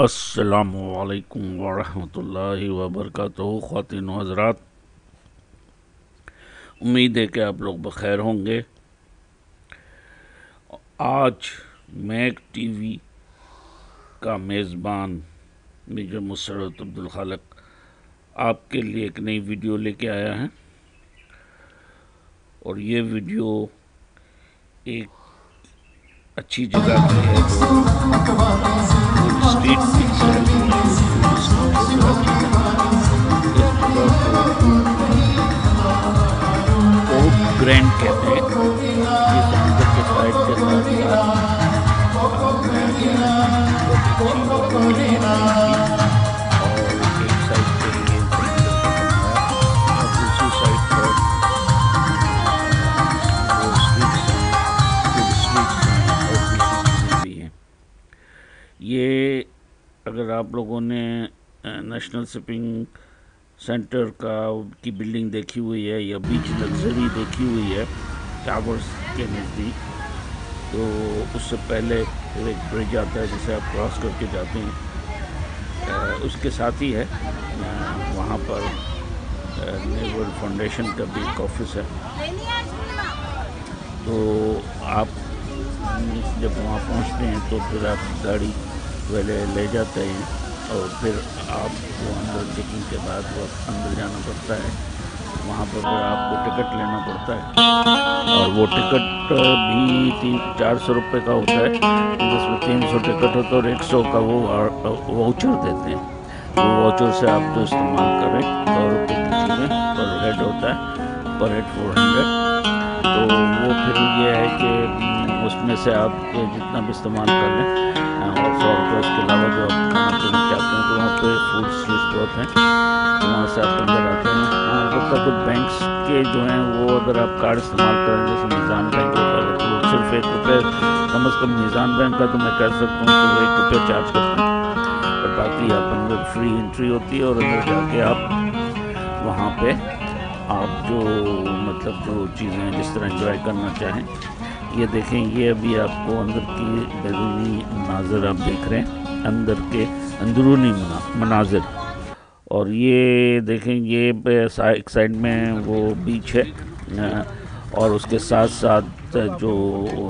السلام علیکم ورحمۃ اللہ وبرکاتہ۔ خواتین و حضرات، امید ہے کہ آپ لوگ بخیر ہوں گے۔ آج میک ٹی وی کا میزبان میجر مسرت عبدالخالق آپ کے لیے ایک نئی ویڈیو لے کے آیا ہے، اور یہ ویڈیو ایک اچھی جگہ کی ہے اسٹریٹ پورٹ گرینڈ کہتے ہیں۔ یہ سمندر کے سائڈ کے ساتھ اور ایک سائڈ کے لیے اور دوسری سائڈ پر یہ اگر آپ لوگوں نے نیشنل شپنگ سینٹر کی بلڈنگ دیکھی ہوئی ہے یا بیچ لگژری دیکھی ہوئی ہے ٹاورز کے نزدیک، تو اس سے پہلے ایک برج آتا ہے جسے آپ کراس کر کے جاتے ہیں، اس کے ساتھ ہی ہے وہاں پر نیول فاؤنڈیشن کا بھی ایک آفس ہے۔ تو آپ جب وہاں پہنچتے ہیں تو پھر آپ گاڑی لے جاتے ہیں، اور پھر آپ کو اندر چیکنگ کے بعد اندر جانا پڑتا ہے۔ وہاں پر پھر آپ کو ٹکٹ لینا پڑتا ہے، اور وہ ٹکٹ بھی 400 روپے کا ہوتا ہے، جس میں 300 ٹکٹ ہوتا ہے اور 100 کا وہ واؤچر دیتے ہیں۔ وہ واؤچر سے آپ جو استعمال کریں 100 روپے کی چیزیں پر ہیڈ ہوتا ہے، پر ہیڈ 400۔ تو وہ پھر یہ ہے کہ اس میں سے آپ جتنا بھی استعمال کر لیں، اور 100 روپے اس کے علاوہ جو آپ کھانا پینا چاہتے ہیں، تو وہاں پہ فوڈ اسٹریٹس بہت ہیں، وہاں سے آپ اندر آتے ہیں۔ البتہ کچھ بینکس کے جو ہیں وہ اگر آپ کارڈ استعمال کریں، جیسے میزان بینک ہوتا ہے، تو صرف 1 روپے کم از کم میزان بینک کا تو میں کہہ سکتا ہوں کہ 1 روپے چارج کرتے ہیں، اور باقی آپ اندر فری انٹری ہوتی ہے، اور اندر جا کے آپ وہاں پہ آپ جو جو چیزیں جس طرح انجوائے کرنا چاہیں۔ یہ دیکھیں، یہ ابھی آپ کو اندر کی بیرونی مناظر آپ دیکھ رہے ہیں، اندر کے اندرونی مناظر، اور یہ دیکھیں یہ ایک سائڈ میں وہ بیچ ہے، اور اس کے ساتھ ساتھ جو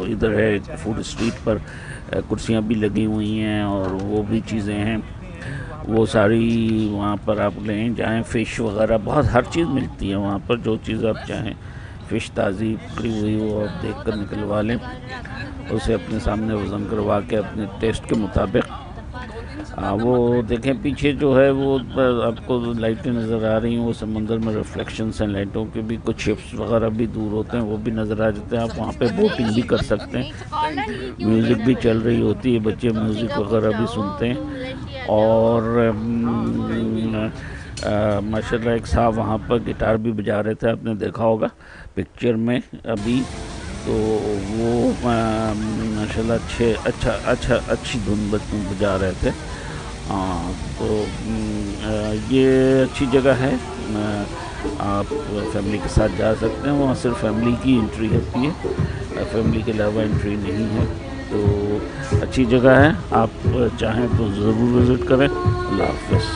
ادھر ہے فوڈ اسٹریٹ پر کرسیاں بھی لگی ہوئی ہیں، اور وہ بھی چیزیں ہیں، وہ ساری وہاں پر آپ لیں جائیں۔ فش وغیرہ بہت ہر چیز ملتی ہے وہاں پر، جو چیز آپ چاہیں، فش تازی پکڑی ہوئی وہ آپ دیکھ کر نکلوا لیں، اسے اپنے سامنے وزن کروا کے اپنے ٹیسٹ کے مطابق۔ وہ دیکھیں پیچھے جو ہے وہ آپ کو لائٹیں نظر آ رہی ہیں، وہ سمندر میں ریفلیکشنز ہیں لائٹوں کے بھی، کچھ شپس وغیرہ بھی دور ہوتے ہیں، وہ بھی نظر آ جاتے ہیں۔ آپ وہاں پہ بوٹنگ بھی کر سکتے ہیں، میوزک بھی چل رہی ہوتی ہے، بچے میوزک وغیرہ بھی سنتے ہیں، اور ماشاءاللہ ایک صاحب وہاں پر گٹار بھی بجا رہے تھے، آپ نے دیکھا ہوگا پکچر میں ابھی، تو وہ ماشاءاللہ اچھی دھن بجا رہے تھے۔ تو یہ اچھی جگہ ہے، آپ فیملی کے ساتھ جا سکتے ہیں، وہاں صرف فیملی کی انٹری ہوتی ہے، فیملی کے علاوہ انٹری نہیں ہے۔ تو اچھی جگہ ہے، آپ چاہیں تو ضرور وزٹ کریں۔ اللہ حافظ،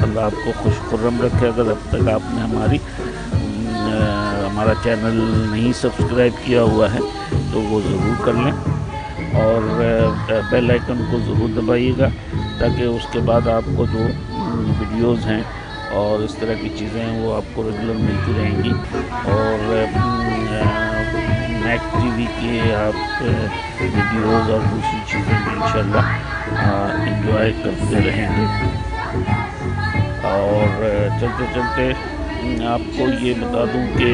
اللہ آپ کو خوش خرم رکھے۔ اگر اب تک آپ نے ہمارا چینل نہیں سبسکرائب کیا ہوا ہے تو وہ ضرور کر لیں، اور بیل آئیکن کو ضرور دبائیے گا، تاکہ اس کے بعد آپ کو جو ویڈیوز ہیں اور اس طرح کی چیزیں ہیں وہ آپ کو ریگولر ملتی رہیں گی، اور میک ٹی وی کے آپ ویڈیوز اور دوسری چیزیں بھی انشاءاللہ انجوائے کرتے رہیں گے۔ اور چلتے چلتے آپ کو یہ بتا دوں کہ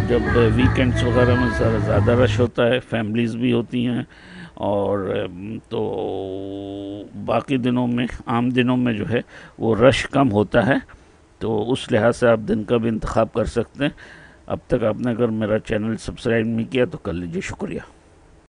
جب ویکینڈس وغیرہ میں زیادہ رش ہوتا ہے، فیملیز بھی ہوتی ہیں، اور تو باقی دنوں میں، عام دنوں میں جو ہے وہ رش کم ہوتا ہے، تو اس لحاظ سے آپ دن کا بھی انتخاب کر سکتے ہیں۔ اب تک آپ نے اگر میرا چینل سبسکرائب نہیں کیا تو کر لیجئے، شکریہ۔